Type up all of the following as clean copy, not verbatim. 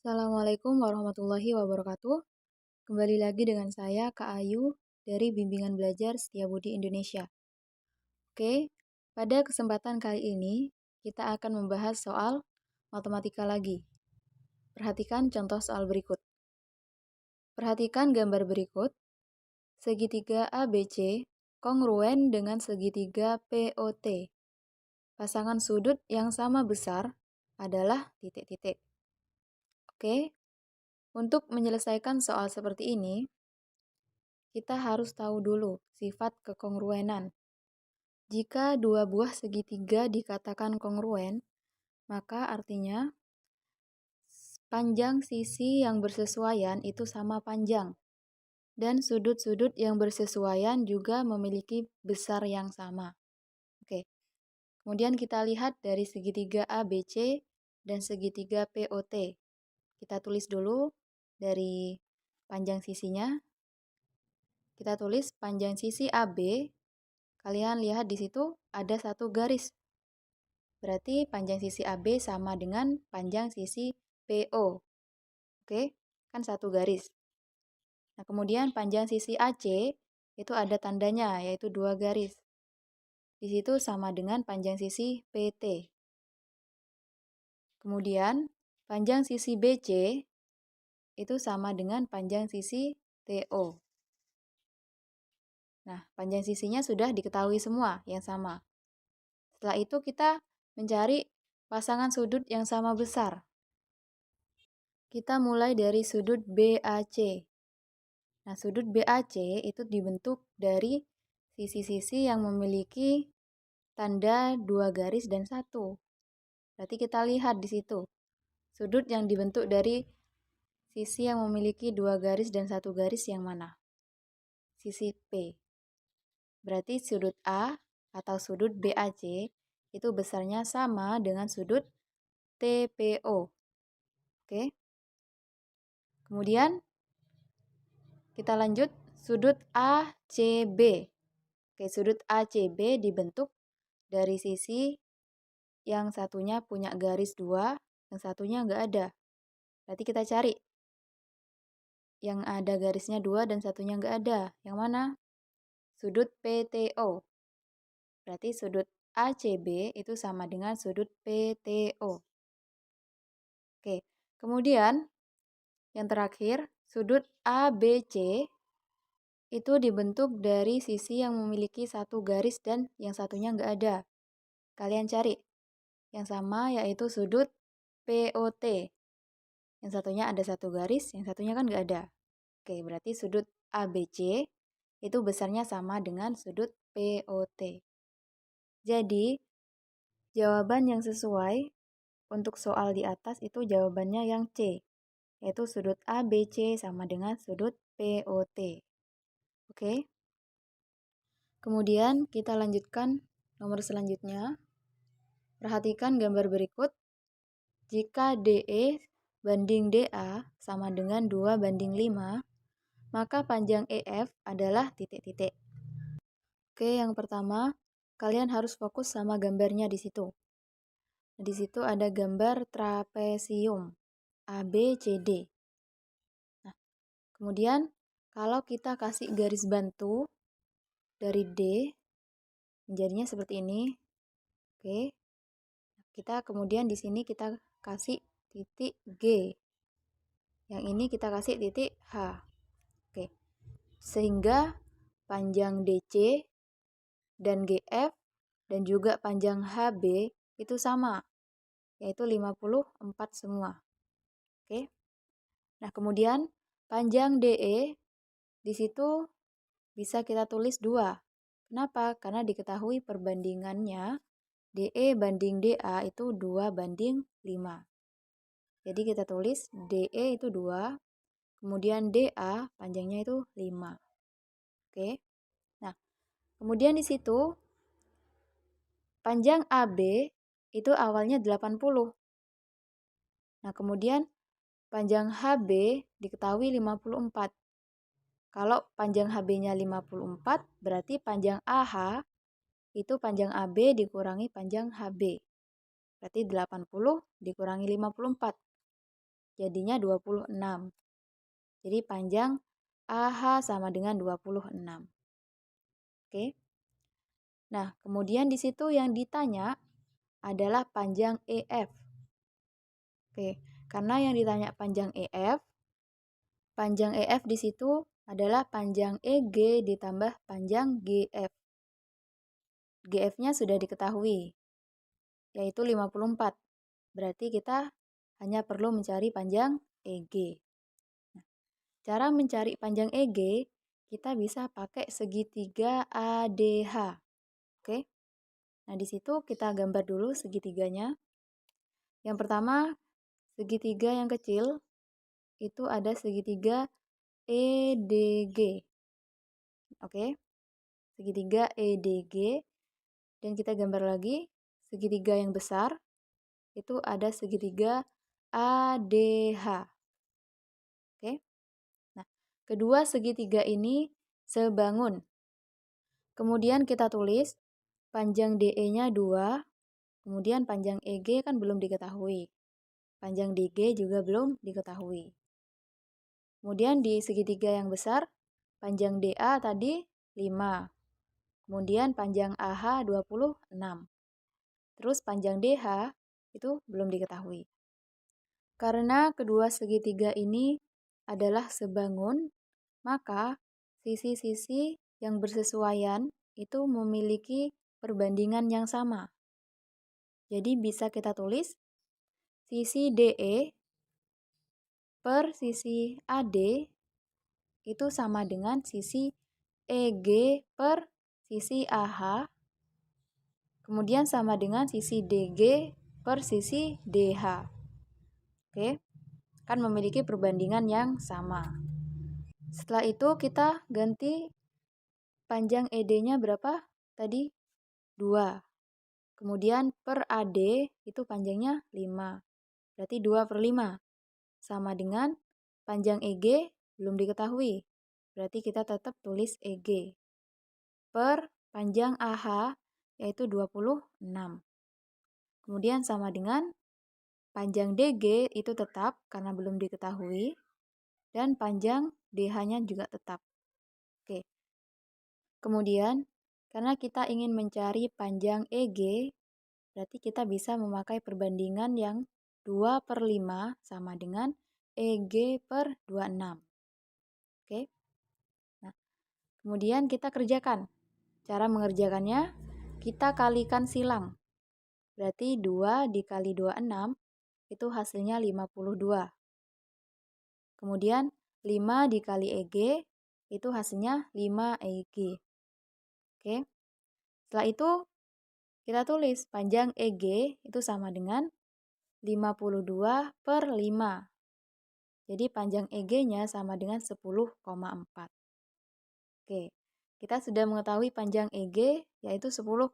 Assalamualaikum warahmatullahi wabarakatuh. Kembali lagi dengan saya, Kak Ayu, dari Bimbingan Belajar Setiabudi Indonesia. Oke, pada kesempatan kali ini, kita akan membahas soal matematika lagi. Perhatikan contoh soal berikut. Perhatikan gambar berikut. Segitiga ABC kongruen dengan segitiga POT. Pasangan sudut yang sama besar adalah titik-titik. Oke, untuk menyelesaikan soal seperti ini, kita harus tahu dulu sifat kekongruenan. Jika dua buah segitiga dikatakan kongruen, maka artinya panjang sisi yang bersesuaian itu sama panjang. Dan sudut-sudut yang bersesuaian juga memiliki besar yang sama. Oke. Kemudian kita lihat dari segitiga ABC dan segitiga POT. Kita tulis dulu dari panjang sisinya. Kita tulis panjang sisi AB. Kalian lihat di situ ada satu garis. Berarti panjang sisi AB sama dengan panjang sisi PO. Oke, kan satu garis. Nah, kemudian panjang sisi AC itu ada tandanya, yaitu dua garis. Di situ sama dengan panjang sisi PT. Kemudian panjang sisi BC itu sama dengan panjang sisi TO. Nah, panjang sisinya sudah diketahui semua yang sama. Setelah itu kita mencari pasangan sudut yang sama besar. Kita mulai dari sudut BAC. Nah, sudut BAC itu dibentuk dari sisi-sisi yang memiliki tanda dua garis dan satu. Berarti kita lihat di situ. Sudut yang dibentuk dari sisi yang memiliki dua garis dan satu garis yang mana? Sisi P. Berarti sudut A atau sudut BAC itu besarnya sama dengan sudut TPO. Oke. Kemudian kita lanjut sudut ACB. Oke, sudut ACB dibentuk dari sisi yang satunya punya garis dua, yang satunya nggak ada. Berarti kita cari yang ada garisnya dua dan satunya nggak ada. Yang mana? Sudut PTO. Berarti sudut ACB itu sama dengan sudut PTO. Oke, kemudian yang terakhir, sudut ABC itu dibentuk dari sisi yang memiliki satu garis dan yang satunya nggak ada. Kalian cari yang sama, yaitu sudut POT. Yang satunya ada satu garis, yang satunya kan nggak ada. Oke, berarti sudut ABC itu besarnya sama dengan sudut POT. Jadi, jawaban yang sesuai untuk soal di atas itu jawabannya yang C, yaitu sudut ABC sama dengan sudut POT. Oke. Kemudian kita lanjutkan nomor selanjutnya. Perhatikan gambar berikut. Jika DE banding DA sama dengan 2:5, maka panjang EF adalah titik-titik. Oke, yang pertama, kalian harus fokus sama gambarnya di situ. Di situ ada gambar trapesium ABCD. Nah, kemudian kalau kita kasih garis bantu dari D, menjadinya seperti ini. Oke. Kita kemudian di sini kita kasih titik G. Yang ini kita kasih titik H. Oke. Sehingga panjang DC dan GF dan juga panjang HB itu sama, yaitu 54 semua. Oke. Nah, kemudian panjang DE di situ bisa kita tulis 2. Kenapa? Karena diketahui perbandingannya DE banding DA itu 2:5. Jadi kita tulis DE itu 2, kemudian DA panjangnya itu 5. Oke. Nah, kemudian di situ panjang AB itu awalnya 80. Nah, kemudian panjang HB diketahui 54. Kalau panjang HB-nya 54, berarti panjang AH itu panjang AB dikurangi panjang HB. Berarti 80 dikurangi 54. jadinya 26. Jadi panjang AH sama dengan 26. Oke. Nah, kemudian di situ yang ditanya adalah panjang EF. Oke, karena yang ditanya panjang EF di situ adalah panjang EG ditambah panjang GF. GF-nya sudah diketahui, yaitu 54. Berarti kita hanya perlu mencari panjang EG. Nah, cara mencari panjang EG, kita bisa pakai segitiga ADH. Oke. Nah, di situ kita gambar dulu segitiganya. Yang pertama, segitiga yang kecil itu ada segitiga EDG. Oke. Segitiga EDG, dan kita gambar lagi segitiga yang besar itu ada segitiga ADH. Oke. Nah, kedua segitiga ini sebangun. Kemudian kita tulis panjang DE-nya 2, kemudian panjang EG kan belum diketahui. Panjang DG juga belum diketahui. Kemudian di segitiga yang besar, panjang DA tadi 5. Kemudian panjang AH 26. Terus panjang DH itu belum diketahui. Karena kedua segitiga ini adalah sebangun, maka sisi-sisi yang bersesuaian itu memiliki perbandingan yang sama. Jadi bisa kita tulis sisi DE per sisi AD itu sama dengan sisi EG per sisi AH, kemudian sama dengan sisi DG per sisi DH. Oke, kan memiliki perbandingan yang sama. Setelah itu kita ganti panjang ED-nya berapa? Tadi 2. Kemudian per AD itu panjangnya 5. Berarti 2 per 5. Sama dengan panjang EG belum diketahui. Berarti kita tetap tulis EG. Per panjang AH yaitu 26. Kemudian sama dengan panjang DG itu tetap karena belum diketahui. Dan panjang DH-nya juga tetap. Oke. Kemudian karena kita ingin mencari panjang EG, berarti kita bisa memakai perbandingan yang 2 per 5 sama dengan EG per 26. Oke. Nah, kemudian kita kerjakan. Cara mengerjakannya, kita kalikan silang. Berarti 2 dikali 26 itu hasilnya 52. Kemudian 5 dikali EG itu hasilnya 5 EG. Oke. Setelah itu kita tulis panjang EG itu sama dengan 52 per 5. Jadi panjang EG-nya sama dengan 10,4. Oke, kita sudah mengetahui panjang EG yaitu 10,4.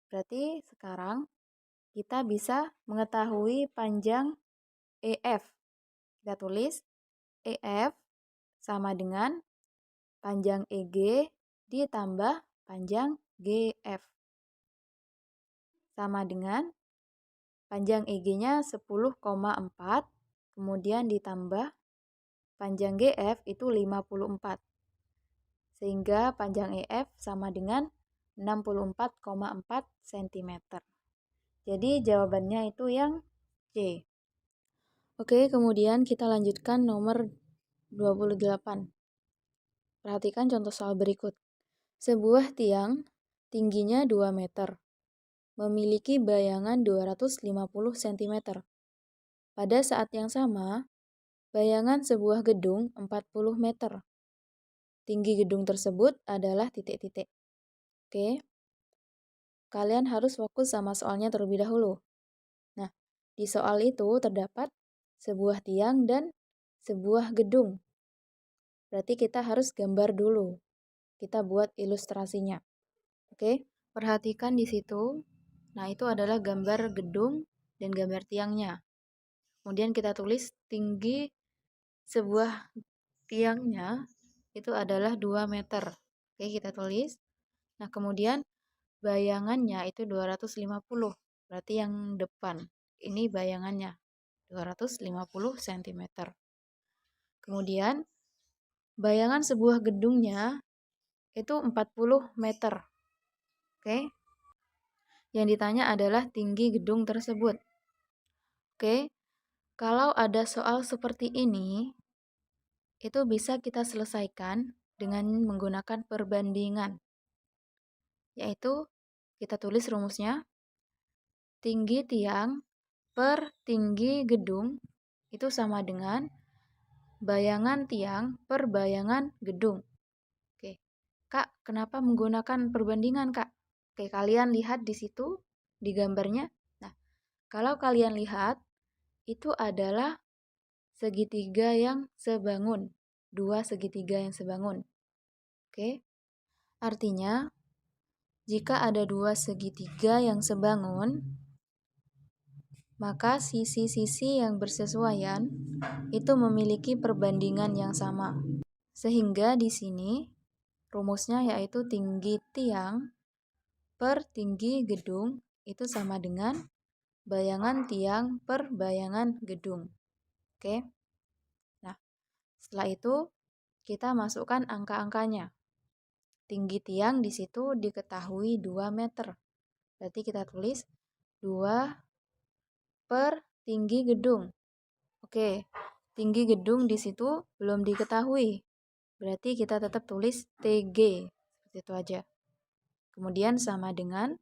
Berarti sekarang kita bisa mengetahui panjang EF. Kita tulis EF sama dengan panjang EG ditambah panjang GF. Sama dengan panjang EG-nya 10,4, kemudian ditambah panjang GF itu 54. Sehingga panjang EF sama dengan 64,4 cm. Jadi jawabannya itu yang C. Oke, kemudian kita lanjutkan nomor 28. Perhatikan contoh soal berikut. Sebuah tiang tingginya 2 meter, memiliki bayangan 250 cm. Pada saat yang sama, bayangan sebuah gedung 40 meter. Tinggi gedung tersebut adalah titik-titik. Oke, kalian harus fokus sama soalnya terlebih dahulu. Nah, di soal itu terdapat sebuah tiang dan sebuah gedung. Berarti kita harus gambar dulu. Kita buat ilustrasinya. Oke, perhatikan di situ. Nah, itu adalah gambar gedung dan gambar tiangnya. Kemudian kita tulis tinggi sebuah tiangnya itu adalah 2 meter. Oke, kita tulis. Nah, kemudian bayangannya itu 250. Berarti yang depan. Ini bayangannya. 250 cm. Kemudian, bayangan sebuah gedungnya itu 40 meter. Oke. Yang ditanya adalah tinggi gedung tersebut. Oke. Kalau ada soal seperti ini, itu bisa kita selesaikan dengan menggunakan perbandingan. Yaitu kita tulis rumusnya, tinggi tiang per tinggi gedung itu sama dengan bayangan tiang per bayangan gedung. Oke. Kak, kenapa menggunakan perbandingan, Kak? Oke, kalian lihat di situ di gambarnya. Nah, kalau kalian lihat itu adalah segitiga yang sebangun, dua segitiga yang sebangun. Oke. Artinya, jika ada dua segitiga yang sebangun, maka sisi-sisi yang bersesuaian itu memiliki perbandingan yang sama. Sehingga di sini rumusnya yaitu tinggi tiang per tinggi gedung itu sama dengan bayangan tiang per bayangan gedung. Oke. Nah, setelah itu kita masukkan angka-angkanya. Tinggi tiang di situ diketahui 2 meter. Berarti kita tulis 2 per tinggi gedung. Oke, tinggi gedung di situ belum diketahui. Berarti kita tetap tulis TG. Seperti itu aja. Kemudian sama dengan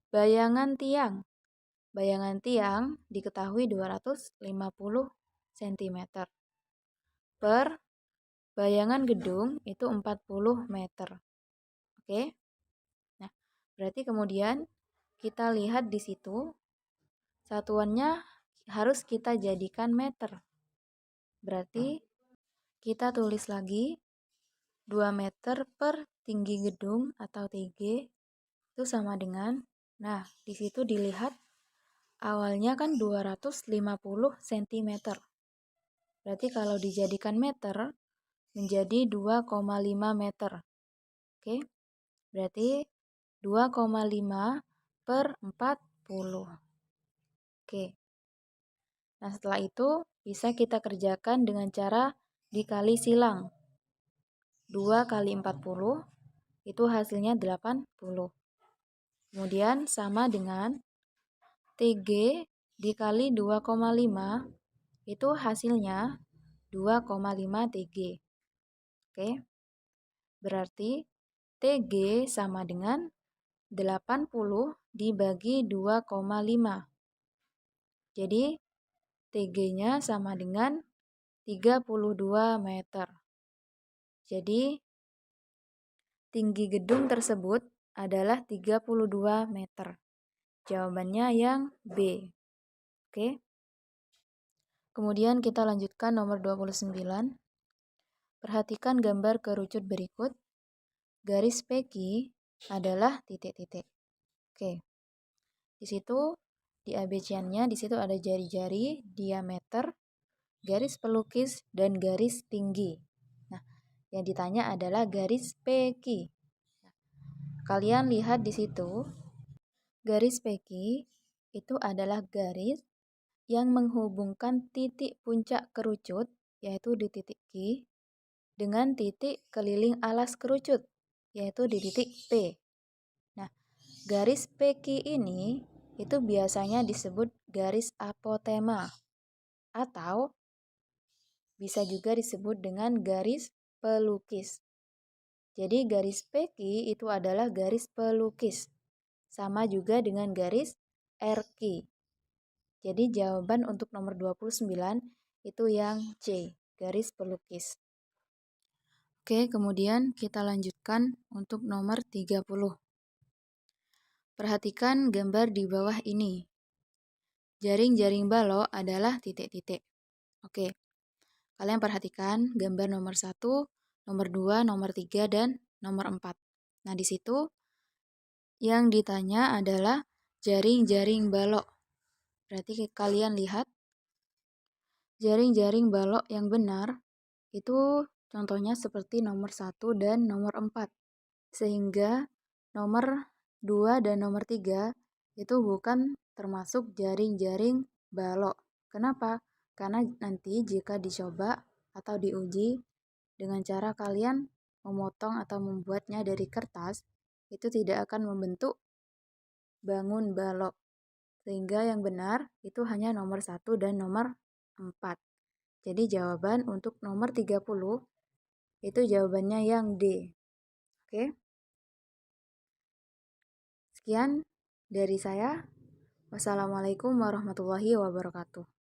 bayangan tiang. Bayangan tiang diketahui 250 cm. Per bayangan gedung itu 40 meter. Oke. Nah, berarti kemudian kita lihat di situ satuannya harus kita jadikan meter. Berarti kita tulis lagi 2 meter per tinggi gedung atau TG itu sama dengan, nah di situ dilihat awalnya kan 250 cm. Berarti kalau dijadikan meter menjadi 2,5 meter. Oke. Berarti 2,5 per 40. Oke. Nah, setelah itu bisa kita kerjakan dengan cara dikali silang. 2 kali 40 itu hasilnya 80. Kemudian sama dengan TG dikali 2,5 itu hasilnya 2,5 TG. Oke. Berarti TG sama dengan 80 dibagi 2,5. Jadi TG-nya sama dengan 32 meter. Jadi tinggi gedung tersebut adalah 32 meter. Jawabannya yang B. Oke. Kemudian kita lanjutkan nomor 29. Perhatikan gambar kerucut berikut. Garis PQ adalah titik-titik. Oke. Di situ di ABC-nya di situ ada jari-jari, diameter, garis pelukis dan garis tinggi. Nah, yang ditanya adalah garis PQ. Nah, kalian lihat di situ garis PQ itu adalah garis yang menghubungkan titik puncak kerucut yaitu di titik Q dengan titik keliling alas kerucut yaitu di titik P. Nah, garis PQ ini itu biasanya disebut garis apotema atau bisa juga disebut dengan garis pelukis. Jadi garis PQ itu adalah garis pelukis. Sama juga dengan garis RQ. Jadi jawaban untuk nomor 29 itu yang C, garis pelukis. Oke, kemudian kita lanjutkan untuk nomor 30. Perhatikan gambar di bawah ini. Jaring-jaring balok adalah titik-titik. Oke, kalian perhatikan gambar nomor 1, nomor 2, nomor 3, dan nomor 4. Nah, di situ yang ditanya adalah jaring-jaring balok. Berarti kalian lihat jaring-jaring balok yang benar itu contohnya seperti nomor 1 dan nomor 4. Sehingga nomor 2 dan nomor 3 itu bukan termasuk jaring-jaring balok. Kenapa? Karena nanti jika dicoba atau diuji dengan cara kalian memotong atau membuatnya dari kertas, itu tidak akan membentuk bangun balok. Sehingga yang benar itu hanya nomor 1 dan nomor 4. Jadi jawaban untuk nomor 30 itu jawabannya yang D. Oke? Sekian dari saya. Wassalamualaikum warahmatullahi wabarakatuh.